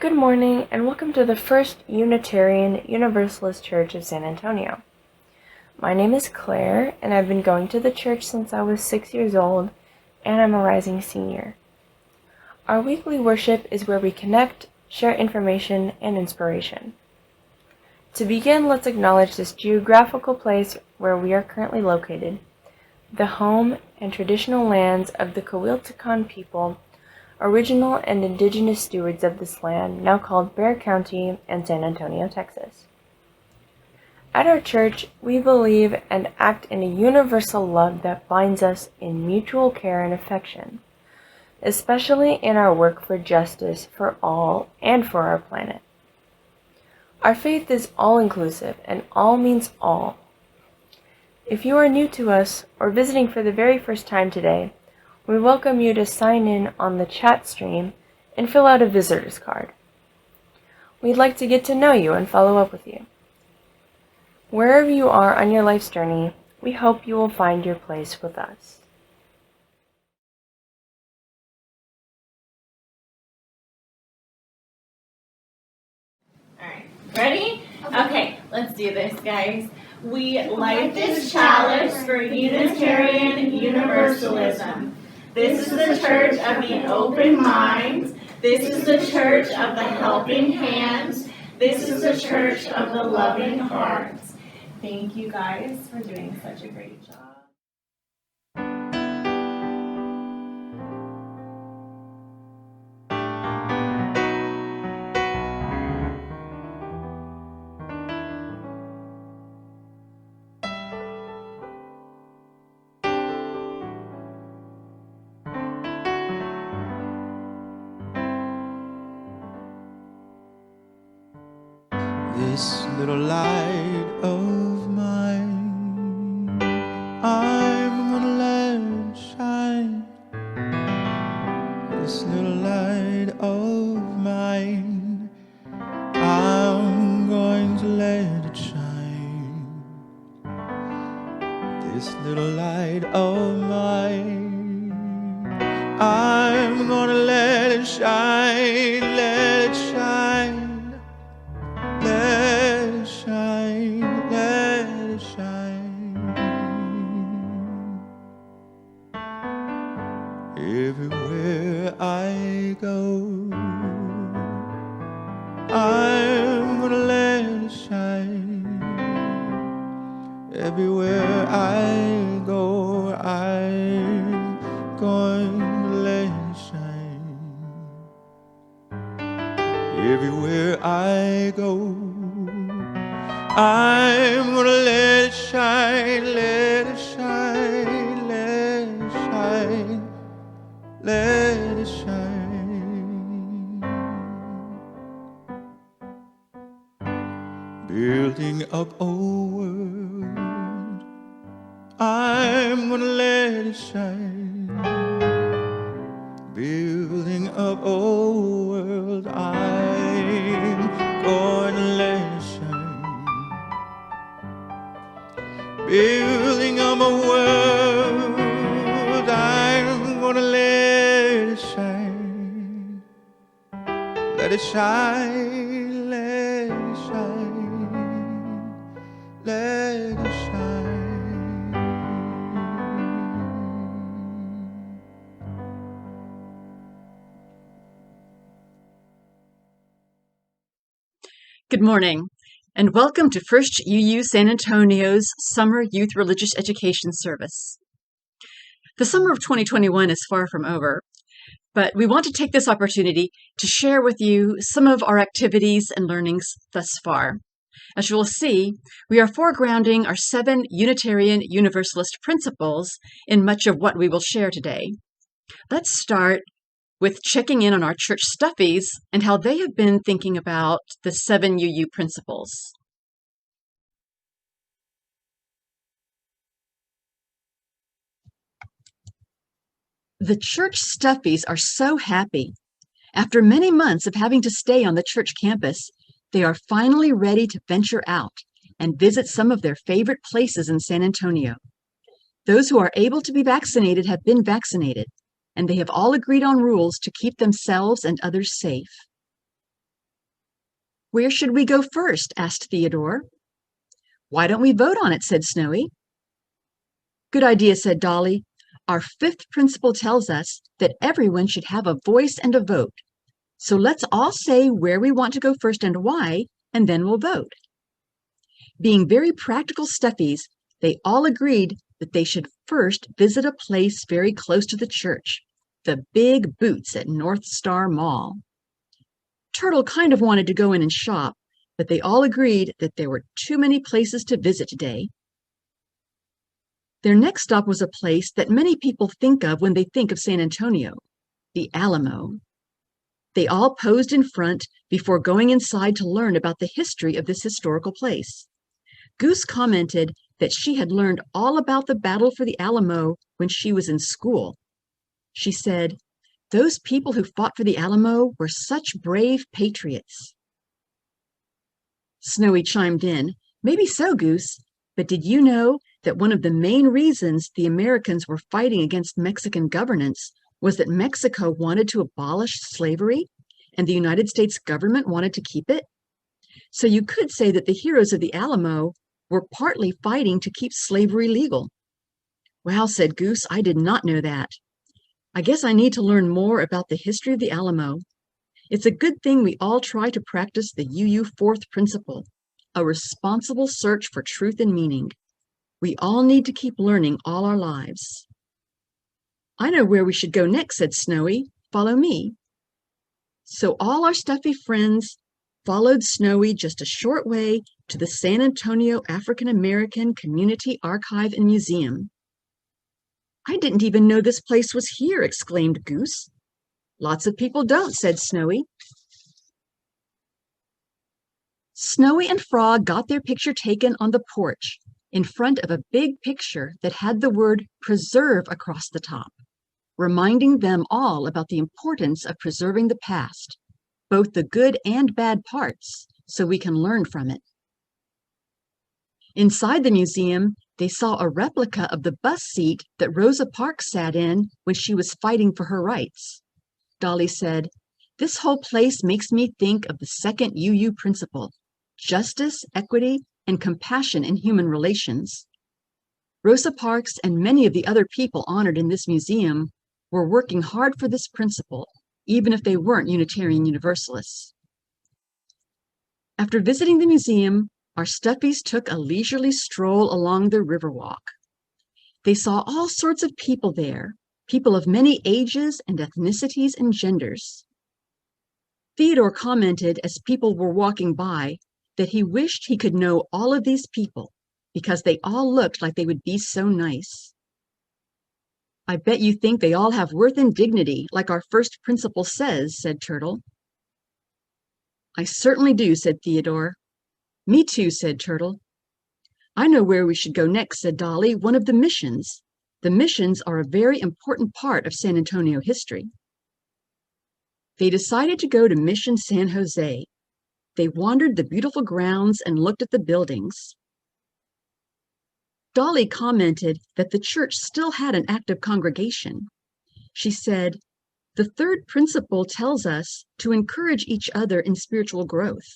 Good morning, and welcome to the First Unitarian Universalist Church of San Antonio. My name is Claire, and I've been going to the church since I was 6 years old, and I'm a rising senior. Our weekly worship is where we connect, share information, and inspiration. To begin, let's acknowledge this geographical place where we are currently located, the home and traditional lands of the Coahuiltecan people, original and indigenous stewards of this land, now called Bexar County and San Antonio, Texas. At our church, we believe and act in a universal love that binds us in mutual care and affection, especially in our work for justice for all and for our planet. Our faith is all-inclusive, and all means all. If you are new to us or visiting for the very first time today, we welcome you to sign in on the chat stream and fill out a visitor's card. We'd like to get to know you and follow up with you. Wherever you are on your life's journey, we hope you will find your place with us. All right, ready? Okay, let's do this, guys. We light this chalice for Unitarian Universalism. This is the church of the open mind. This is the church of the helping hands. This is the church of the loving hearts. Thank you guys for doing such a great job. This little light of mine, I'm gonna let it shine. This little light of mine, I'm going to let it shine. This little light of mine, I'm gonna let it shine, let it shine. Let it shine, let it shine. Everywhere I go, I'm gonna let it shine. Everywhere I go, I'm going to let it shine. Everywhere I go, I'm gonna let it shine, let it shine, let it shine, let it shine. Building up a world, I'm gonna let it shine. Building up a world, I'm going to let it shine. Building up a world, I'm going to let it shine. Let it shine, let it shine, let it shine. Good morning, and welcome to First UU San Antonio's Summer Youth Religious Education Service. The summer of 2021 is far from over, but we want to take this opportunity to share with you some of our activities and learnings thus far. As you will see, we are foregrounding our 7 Unitarian Universalist principles in much of what we will share today. Let's start with checking in on our church Stuffies and how they have been thinking about the 7 UU principles. The church Stuffies are so happy. After many months of having to stay on the church campus, they are finally ready to venture out and visit some of their favorite places in San Antonio. Those who are able to be vaccinated have been vaccinated, and they have all agreed on rules to keep themselves and others safe. Where should we go first? Asked Theodore. Why don't we vote on it? Said Snowy. Good idea, said Dolly. Our fifth principle tells us that everyone should have a voice and a vote. So let's all say where we want to go first and why, and then we'll vote. Being very practical Stuffies, they all agreed that they should first visit a place very close to the church, the Big Boots at North Star Mall. Turtle kind of wanted to go in and shop, but they all agreed that there were too many places to visit today. Their next stop was a place that many people think of when they think of San Antonio, the Alamo. They all posed in front before going inside to learn about the history of this historical place. Goose commented that she had learned all about the battle for the Alamo when she was in school. She said, "Those people who fought for the Alamo were such brave patriots." Snowy chimed in, "Maybe so, Goose, but did you know that one of the main reasons the Americans were fighting against Mexican governance was that Mexico wanted to abolish slavery and the United States government wanted to keep it? So you could say that the heroes of the Alamo were partly fighting to keep slavery legal." "Wow," said Goose, "I did not know that. I guess I need to learn more about the history of the Alamo. It's a good thing we all try to practice the UU fourth principle, a responsible search for truth and meaning. We all need to keep learning all our lives." "I know where we should go next," said Snowy. "Follow me." So all our Stuffy friends followed Snowy just a short way to the San Antonio African American Community Archive and Museum. "I didn't even know this place was here," exclaimed Goose. "Lots of people don't," said Snowy. Snowy and Frog got their picture taken on the porch in front of a big picture that had the word "preserve" across the top, reminding them all about the importance of preserving the past, both the good and bad parts, so we can learn from it. Inside the museum, they saw a replica of the bus seat that Rosa Parks sat in when she was fighting for her rights. Dolly said, "This whole place makes me think of the second UU principle, justice, equity, and compassion in human relations." Rosa Parks and many of the other people honored in this museum were working hard for this principle, even if they weren't Unitarian Universalists. After visiting the museum, our Stuffies took a leisurely stroll along the Riverwalk. They saw all sorts of people there, people of many ages and ethnicities and genders. Theodore commented as people were walking by that he wished he could know all of these people because they all looked like they would be so nice. "I bet you think they all have worth and dignity, like our first principle says," said Turtle. "I certainly do," said Theodore. "Me too," said Turtle. "I know where we should go next," said Dolly, "one of the missions. The missions are a very important part of San Antonio history." They decided to go to Mission San Jose. They wandered the beautiful grounds and looked at the buildings. Dolly commented that the church still had an active congregation. She said, "The third principle tells us to encourage each other in spiritual growth.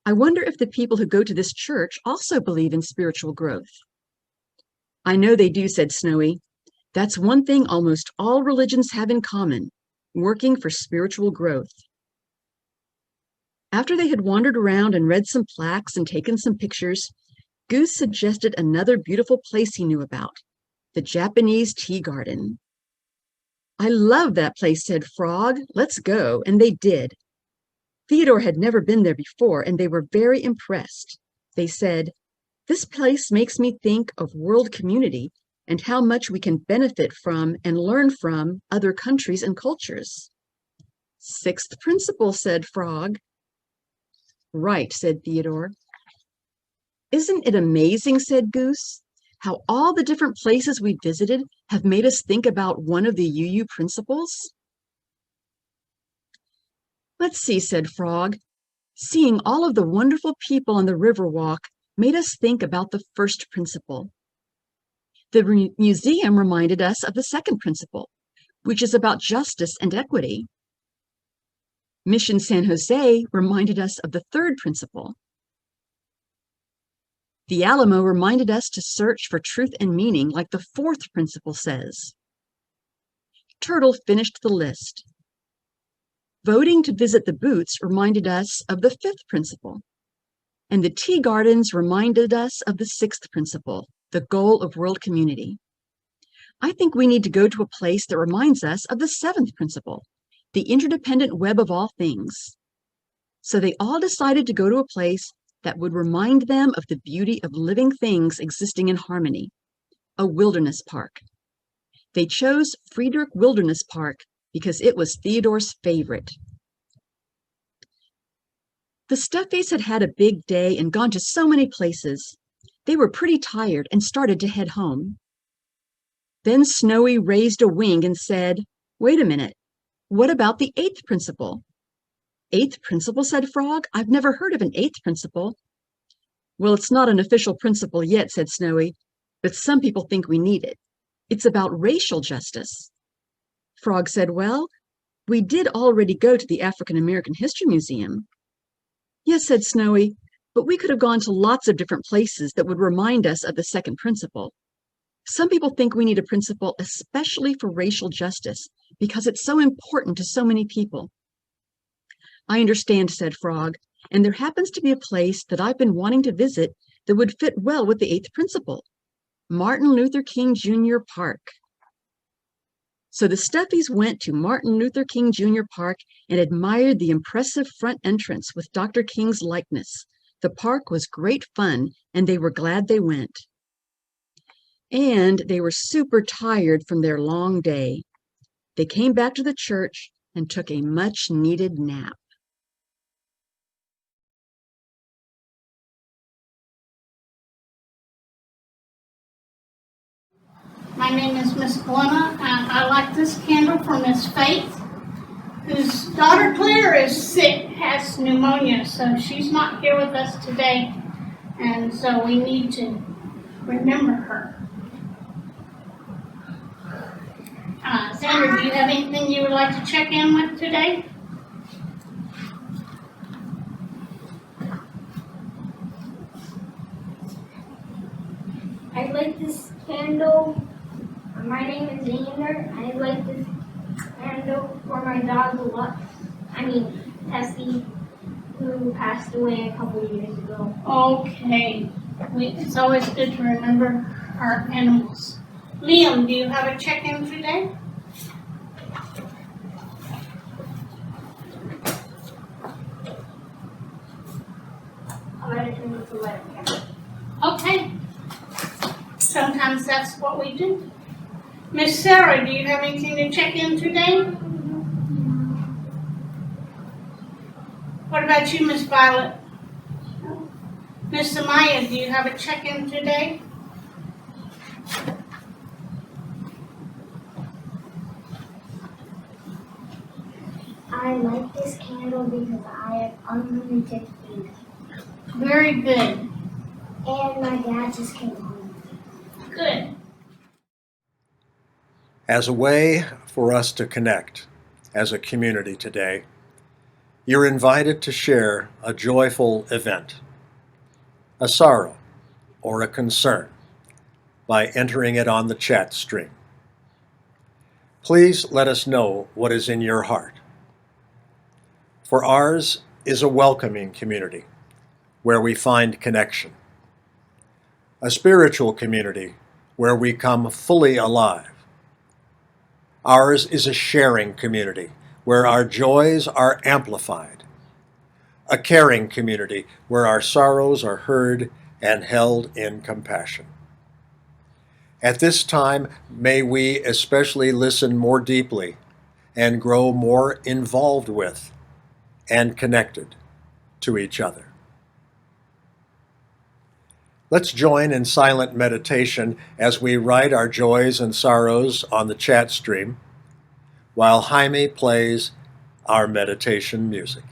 I wonder if the people who go to this church also believe in spiritual growth." "I know they do," said Snowy. "That's one thing almost all religions have in common, working for spiritual growth." After they had wandered around and read some plaques and taken some pictures, Goose suggested another beautiful place he knew about, the Japanese tea garden. "I love that place," said Frog. "Let's go," and they did. Theodore had never been there before, and they were very impressed. They said, "This place makes me think of world community and how much we can benefit from and learn from other countries and cultures." "Sixth principle," said Frog. "Right," said Theodore. "Isn't it amazing," said Goose, "how all the different places we visited have made us think about one of the UU principles?" "Let's see," said Frog. "Seeing all of the wonderful people on the Riverwalk made us think about the first principle. The museum reminded us of the second principle, which is about justice and equity. Mission San Jose reminded us of the third principle. The Alamo reminded us to search for truth and meaning like the fourth principle says. Turtle finished the list. Voting to visit the Boots reminded us of the fifth principle. And the tea gardens reminded us of the sixth principle, the goal of world community. I think we need to go to a place that reminds us of the seventh principle, the interdependent web of all things. So they all decided to go to a place that would remind them of the beauty of living things existing in harmony, a wilderness park. They chose Friedrich Wilderness Park because it was Theodore's favorite. The Stuffies had had a big day and gone to so many places. They were pretty tired and started to head home. Then Snowy raised a wing and said, "Wait a minute, what about the eighth principle?" "Eighth principle?" said Frog. "I've never heard of an eighth principle." "Well, it's not an official principle yet," said Snowy, "but some people think we need it. It's about racial justice." Frog said, "Well, we did already go to the African American History Museum." "Yes," said Snowy, "but we could have gone to lots of different places that would remind us of the second principle. Some people think we need a principle especially for racial justice because it's so important to so many people." "I understand," said Frog, "and there happens to be a place that I've been wanting to visit that would fit well with the eighth principle, Martin Luther King Jr. Park." So the Stuffies went to Martin Luther King Jr. Park and admired the impressive front entrance with Dr. King's likeness. The park was great fun, and they were glad they went. And they were super tired from their long day. They came back to the church and took a much-needed nap. My name is Miss Glenna, and I like this candle for Miss Faith, whose daughter Claire is sick, has pneumonia, so she's not here with us today, and so we need to remember her. Sandra, do you have anything you would like to check in with today? I like this candle. My name is Xander. I like this candle for my dog Tessie, who passed away a couple years ago. Okay. It's always good to remember our animals. Liam, do you have a check-in today? I gotta turn it to light. Okay. Sometimes that's what we do. Miss Sarah, do you have anything to check in today? What about you, Miss Violet? Miss Amaya, do you have a check-in today? I like this candle because I have unlimited food. Very good. And my dad just came home. Good. As a way for us to connect as a community today, you're invited to share a joyful event, a sorrow, or a concern by entering it on the chat stream. Please let us know what is in your heart. For ours is a welcoming community where we find connection, a spiritual community where we come fully alive. Ours is a sharing community where our joys are amplified, a caring community where our sorrows are heard and held in compassion. At this time, may we especially listen more deeply and grow more involved with and connected to each other. Let's join in silent meditation as we write our joys and sorrows on the chat stream, while Jaime plays our meditation music.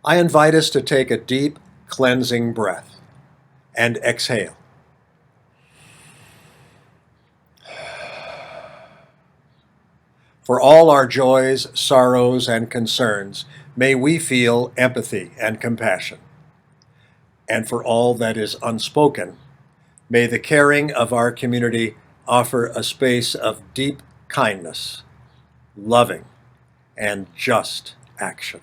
I invite us to take a deep, cleansing breath and exhale. For all our joys, sorrows, and concerns, may we feel empathy and compassion. And for all that is unspoken, may the caring of our community offer a space of deep kindness, loving, and just action.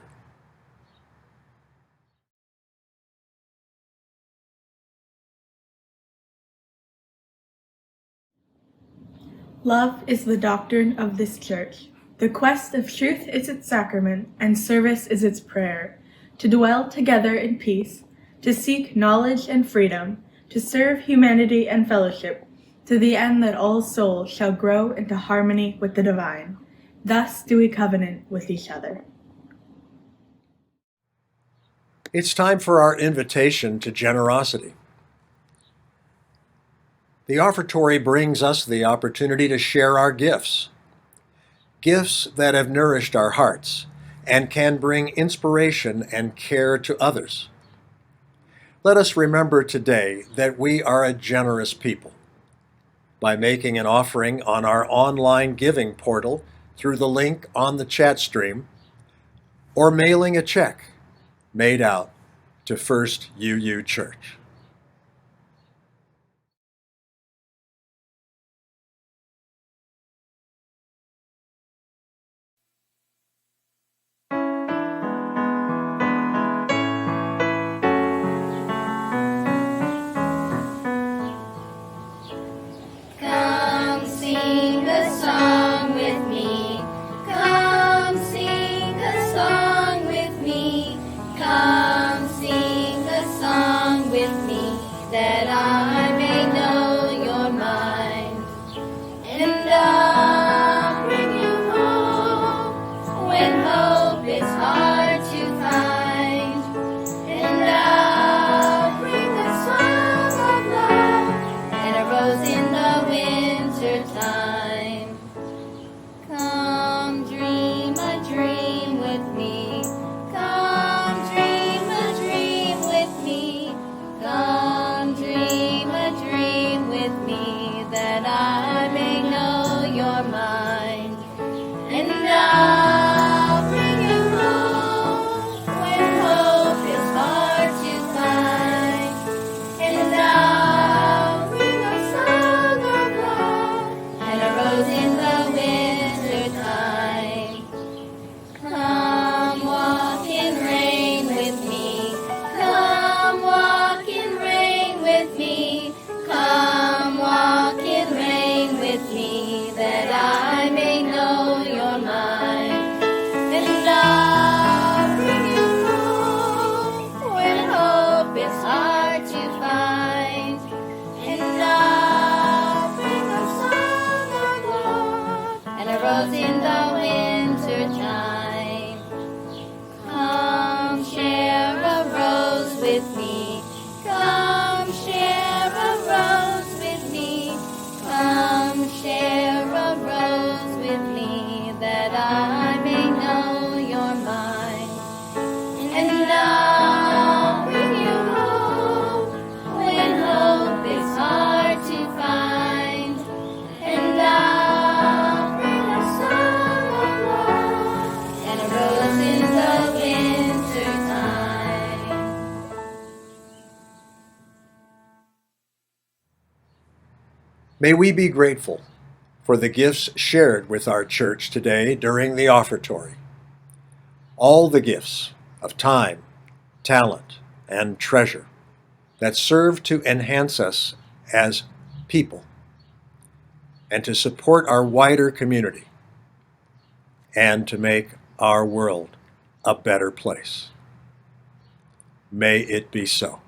Love is the doctrine of this church. The quest of truth is its sacrament, and service is its prayer. To dwell together in peace, to seek knowledge and freedom, to serve humanity and fellowship, to the end that all souls shall grow into harmony with the divine. Thus do we covenant with each other. It's time for our invitation to generosity. The offertory brings us the opportunity to share our gifts, gifts that have nourished our hearts and can bring inspiration and care to others. Let us remember today that we are a generous people. By making an offering on our online giving portal through the link on the chat stream, or mailing a check made out to First UU Church. Come sing a song with me. Come sing a song with me. Come sing a song with me, that I may know your mind. And I'll bring you home when hope is hard to find. And I'll bring a song of love and a rose in the winter time. Come dream a dream with me. Come dream a dream with me. Come dream a dream with me, that I may know your mind. And I'll bring you home when hope is hard to find. And I'll bring a song of love and a rose in the winter time. Come walk in rain with me. Come walk in rain with me. Come walk in rain with me, that I may know your mind. And I'll bring you home when hope is hard to find. And I'll bring a song of love and a rose in the winter time. Come share a rose with me. Come share a rose with me. Come share a rose with me, that I may know your mind. And I'll bring you home when hope is hard to find. And I'll bring a song of love and a rose in the winter time. May we be grateful for the gifts shared with our church today during the offertory. All the gifts of time, talent, and treasure that serve to enhance us as people and to support our wider community and to make our world a better place. May it be so.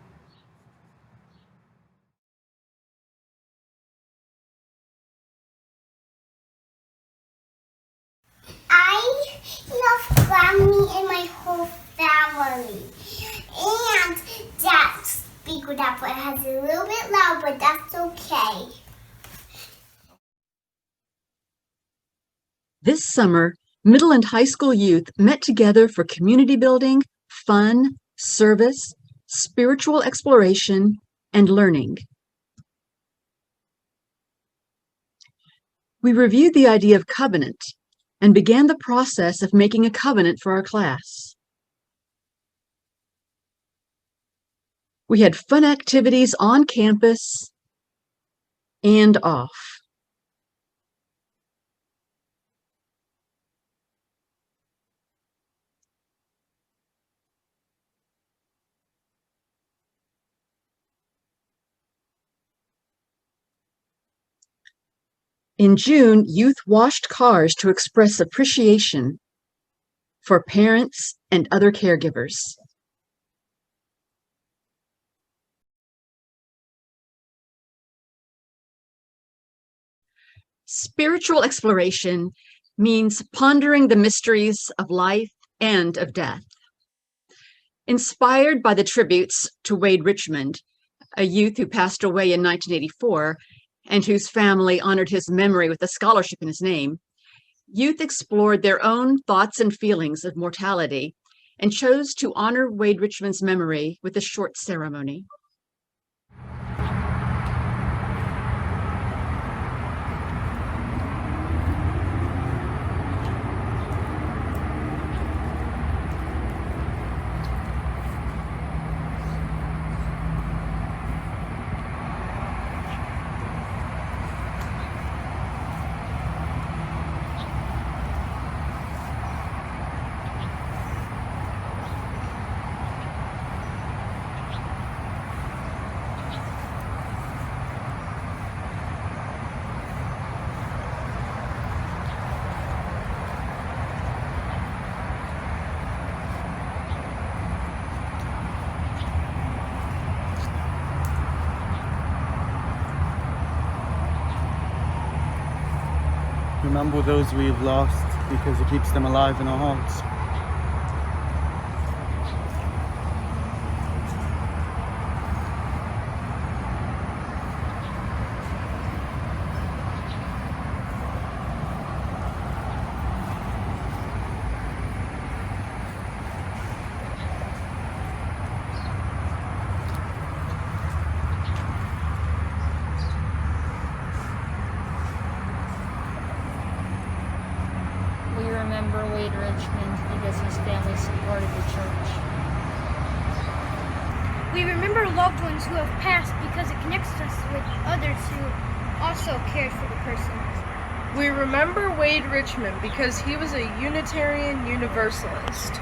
I love Grammy and my whole family. And that speaker that has a little bit loud, but that's okay. This summer, middle and high school youth met together for community building, fun, service, spiritual exploration, and learning. We reviewed the idea of covenant and began the process of making a covenant for our class. We had fun activities on campus and off. In June, youth washed cars to express appreciation for parents and other caregivers. Spiritual exploration means pondering the mysteries of life and of death. Inspired by the tributes to Wade Richmond, a youth who passed away in 1984, and whose family honored his memory with a scholarship in his name, youth explored their own thoughts and feelings of mortality and chose to honor Wade Richmond's memory with a short ceremony. Remember those we've lost because it keeps them alive in our hearts. We remember Wade Richmond because his family supported the church. We remember loved ones who have passed because it connects us with others who also cared for the person. We remember Wade Richmond because he was a Unitarian Universalist.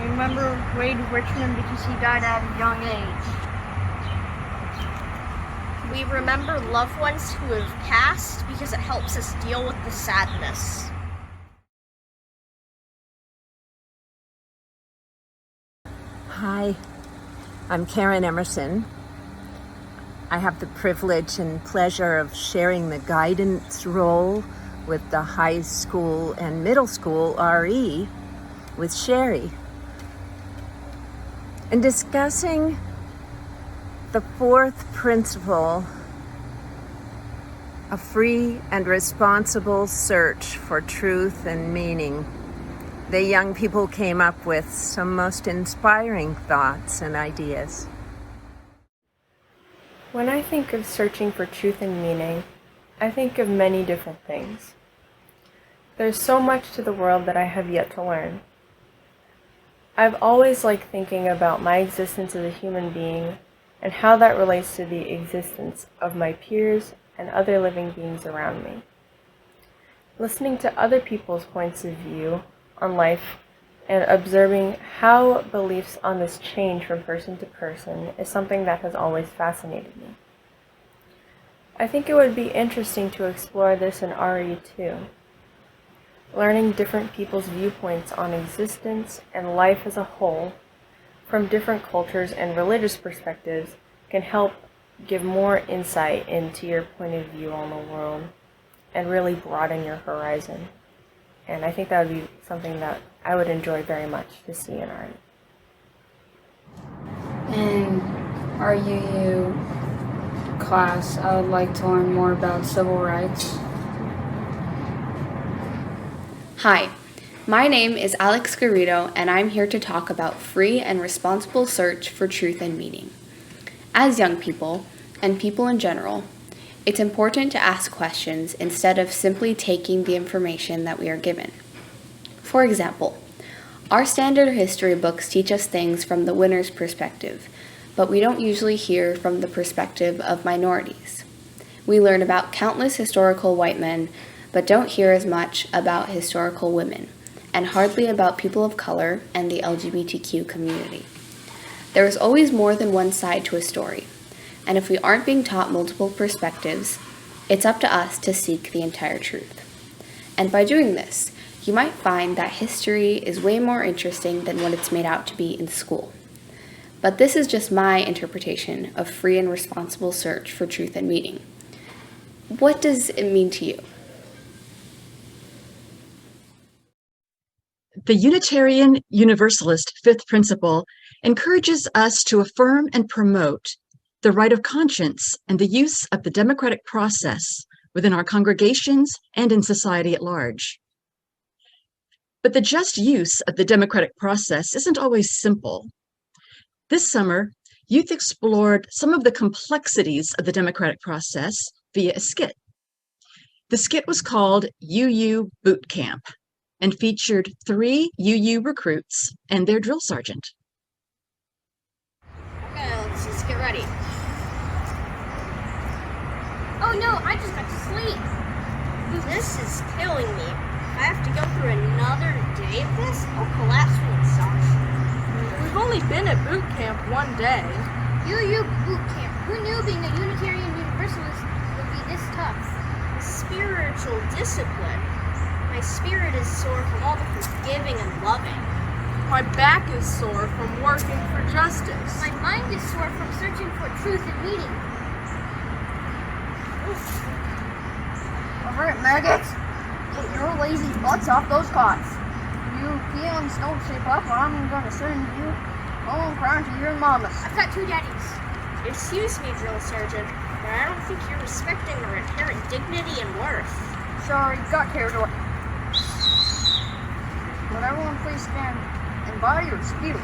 We remember Wade Richmond because he died at a young age. We remember loved ones who have passed because it helps us deal with the sadness. Hi, I'm Karen Emerson. I have the privilege and pleasure of sharing the guidance role with the high school and middle school RE with Sheri, and discussing the fourth principle, a free and responsible search for truth and meaning. The young people came up with some most inspiring thoughts and ideas. When I think of searching for truth and meaning, I think of many different things. There's so much to the world that I have yet to learn. I've always liked thinking about my existence as a human being and how that relates to the existence of my peers and other living beings around me. Listening to other people's points of view on life and observing how beliefs on this change from person to person is something that has always fascinated me. I think it would be interesting to explore this in RE too. Learning different people's viewpoints on existence and life as a whole from different cultures and religious perspectives can help give more insight into your point of view on the world and really broaden your horizon. And I think that would be something that I would enjoy very much to see in art. In our UU class, I would like to learn more about civil rights. Hi, My name is Alex Garrido, and I'm here to talk about free and responsible search for truth and meaning. As young people, and people in general, it's important to ask questions instead of simply taking the information that we are given. For example, our standard history books teach us things from the winner's perspective, but we don't usually hear from the perspective of minorities. We learn about countless historical white men, but don't hear as much about historical women, and hardly about people of color and the LGBTQ community. There is always more than one side to a story, and if we aren't being taught multiple perspectives, it's up to us to seek the entire truth. And by doing this, you might find that history is way more interesting than what it's made out to be in school. But this is just my interpretation of free and responsible search for truth and meaning. What does it mean to you? The Unitarian Universalist fifth principle encourages us to affirm and promote the right of conscience and the use of the democratic process within our congregations and in society at large. But the just use of the democratic process isn't always simple. This summer, youth explored some of the complexities of the democratic process via a skit. The skit was called UU Boot Camp and featured 3 UU recruits and their drill sergeant. Okay, let's just get ready. Oh no, I just got to sleep. This is killing me. I have to go through another day of this? I'll collapse when it stops. We've only been at boot camp one day. UU boot camp. Who knew being a Unitarian Universalist would be this tough? Spiritual discipline. My spirit is sore from all the forgiving and loving. My back is sore from working for justice. My mind is sore from searching for truth and meaning. Alright, maggots, get your lazy butts off those cots. You peons don't shape up, I'm gonna send you home crying to your mamas. I've got 2 daddies. Excuse me, drill sergeant, but I don't think you're respecting our inherent dignity and worth. Sorry, got carried away. But everyone please stand and body or spew.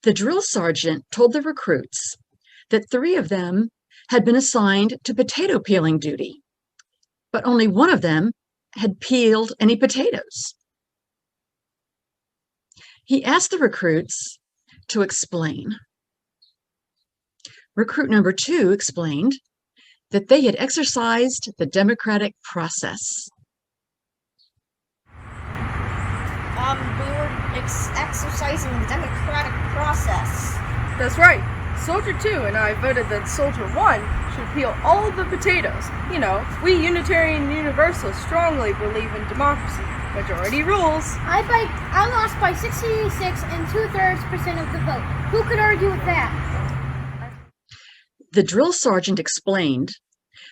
The drill sergeant told the recruits that 3 of them had been assigned to potato peeling duty, but only one of them had peeled any potatoes. He asked the recruits to explain. Recruit number 2 explained that they had exercised the democratic process. We were exercising the democratic process. That's right. Soldier 2 and I voted that Soldier 1 should peel all the potatoes. You know, we Unitarian Universalists strongly believe in democracy. Majority rules. I lost by 66 and 2/3% of the vote. Who could argue with that? The drill sergeant explained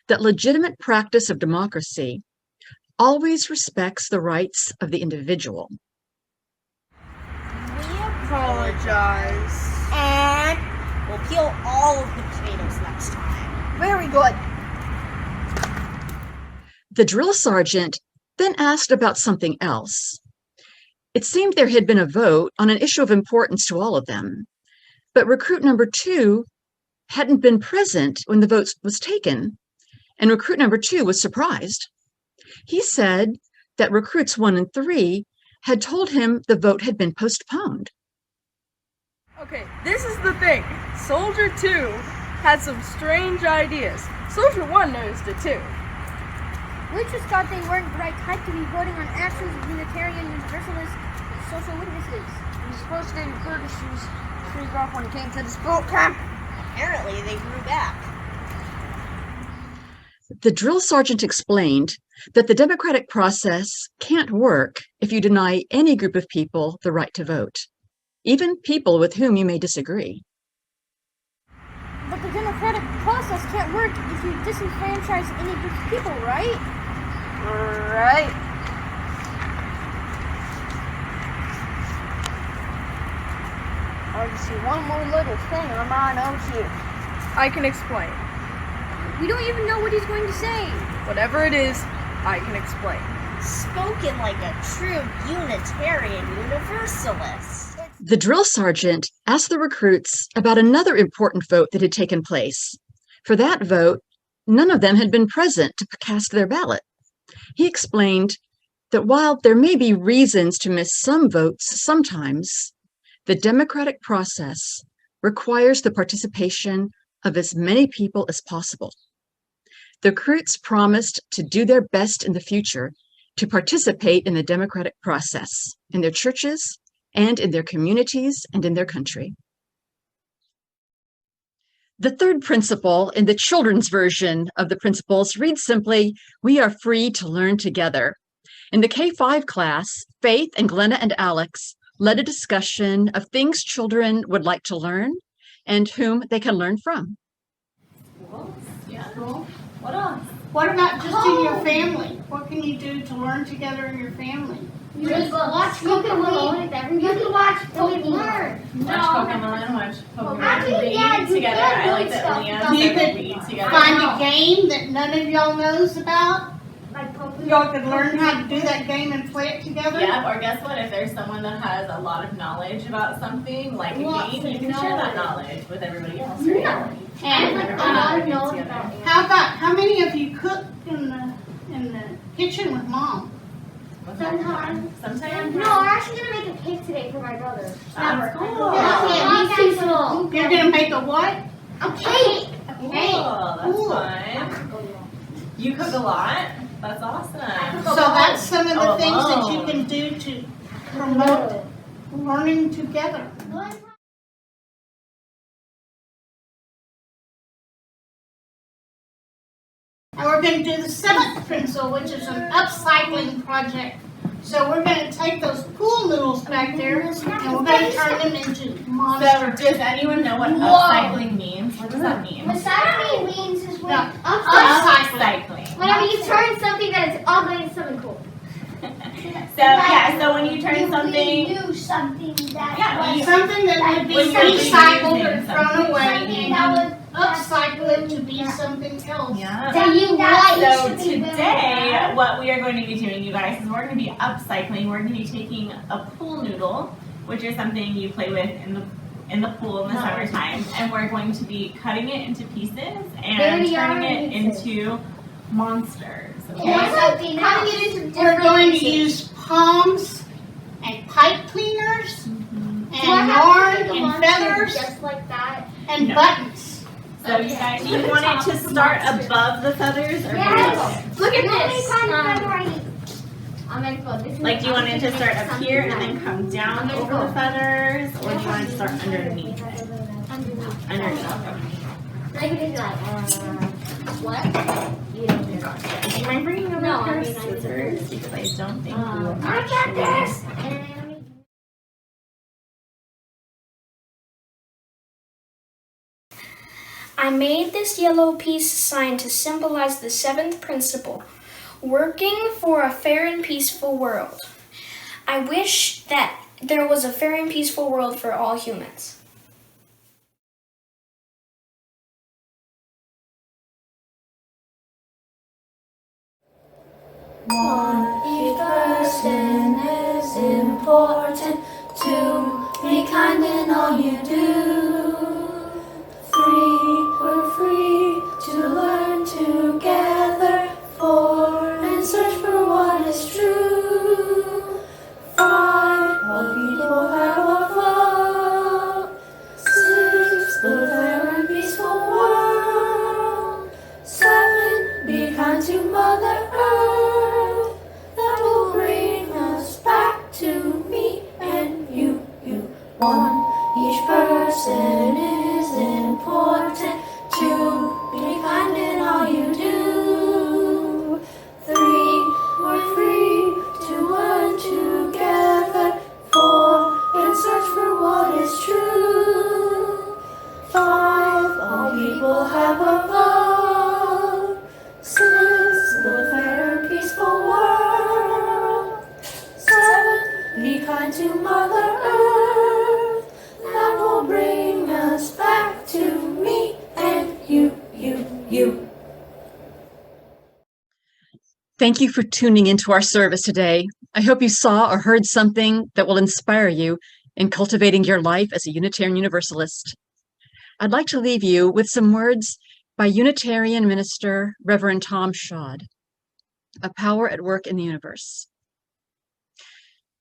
that legitimate practice of democracy always respects the rights of the individual. We apologize. And we'll peel all of the potatoes next time. Very good. The drill sergeant then asked about something else. It seemed there had been a vote on an issue of importance to all of them, but recruit number 2 hadn't been present when the vote was taken, and recruit number 2 was surprised. He said that recruits 1 and 3 had told him the vote had been postponed. Okay, this is the thing. Soldier 2 had some strange ideas. Soldier 1 noticed it too. We just thought they weren't the right type to be voting on actions of Unitarian Universalist social witnesses. You're supposed to get your courtesies freak off when it came to this boot camp. Apparently they grew back. The drill sergeant explained that the democratic process can't work if you deny any group of people the right to vote, even people with whom you may disagree. But the democratic process can't work if you disenfranchise any group of people, right? Right. I just see one more little thing on my nose here. I can explain. We don't even know what he's going to say. Whatever it is, I can explain. Spoken like a true Unitarian Universalist. The drill sergeant asked the recruits about another important vote that had taken place. For that vote, none of them had been present to cast their ballot. He explained that while there may be reasons to miss some votes sometimes, the democratic process requires the participation of as many people as possible. The recruits promised to do their best in the future to participate in the democratic process in their churches and in their communities and in their country. The third principle in the children's version of the principles reads simply, "We are free to learn together." In the K-5 class, Faith and Glenna and Alex led a discussion of things children would like to learn and whom they can learn from. Yeah. What else? What about just in your family? What can you do to learn together in your family? You can watch Pokemon. You can watch Pokemon. Watch Pokemon, watch Pokemon. Read together. I like that Leah said read together. Find a game that none of y'all knows about. Y'all could learn how to do that game and play it together. Yeah, or guess what? If there's someone that has a lot of knowledge about something, like a game, you can share that knowledge with everybody else, right? Yeah. And how many of you cook in the kitchen with mom? Sometimes. Sometimes? No, we're actually going to make a cake today for my brother. That's cool. You're going to make a what? A cake. Cool, that's fun. You cook a lot? That's awesome. So that's some of the things that you can do to promote learning together. And we're going to do the seventh principle, which is an upcycling project. So we're going to take those pool noodles back there and we're going to turn them into monsters. So does anyone know what upcycling means? What does that mean? Upcycling means is when upcycling. Whenever you turn something that is ugly into something cool. So when you turn something, you do something that something that would be recycled or thrown away, and upcycle it to be something else. Yeah. So today, what we are going to be doing, you guys, is we're going to be upcycling. We're going to be taking a pool noodle, which is something you play with in the pool in the summertime, and we're going to be cutting it into pieces and turning it into monsters. Okay? We're going to use palms and pipe cleaners and yarn and feathers just like that and buttons. So you guys, do you want it to start above the feathers or yes. below? Look at this. I'm gonna go. This is like, do you want it to start up here and then come down over the feathers, or do you want it to start underneath it? Underneath. Like it is like what? You don't do that. Do you mind bringing over your scissors? Because I don't think we will I got this. I made this yellow peace sign to symbolize the seventh principle, working for a fair and peaceful world. I wish that there was a fair and peaceful world for all humans. One person is important. Two, be kind in all you do. Three, we're free to learn together. Four, and search for what is true. Five, all people have a flow. Six, the fair and peaceful world. Seven, be kind to Mother Earth. Thank you for tuning into our service today. I hope you saw or heard something that will inspire you in cultivating your life as a Unitarian Universalist. I'd like to leave you with some words by Unitarian minister Reverend Tom Shod, A Power at Work in the Universe.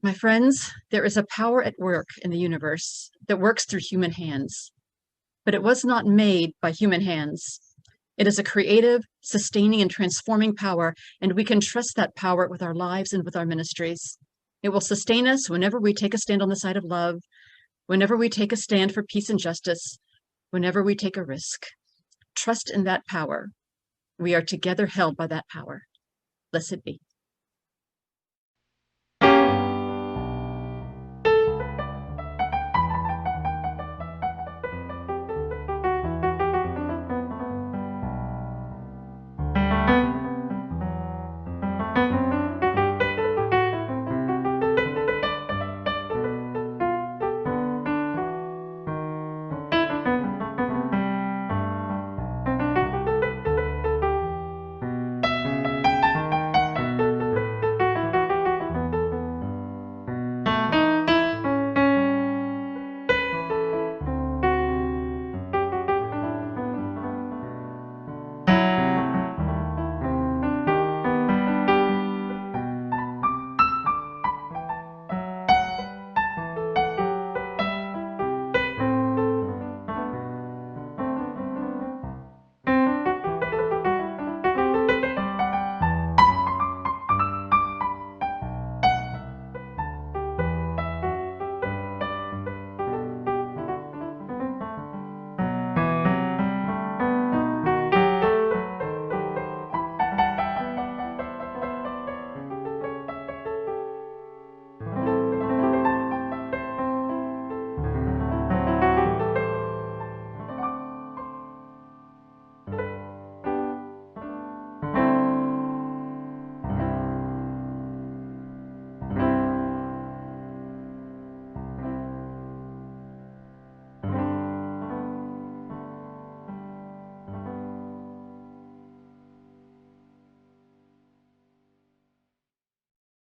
My friends, there is a power at work in the universe that works through human hands, but it was not made by human hands. It is a creative, sustaining, and transforming power, and we can trust that power with our lives and with our ministries. It will sustain us whenever we take a stand on the side of love, whenever we take a stand for peace and justice, whenever we take a risk. Trust in that power. We are together held by that power. Blessed be.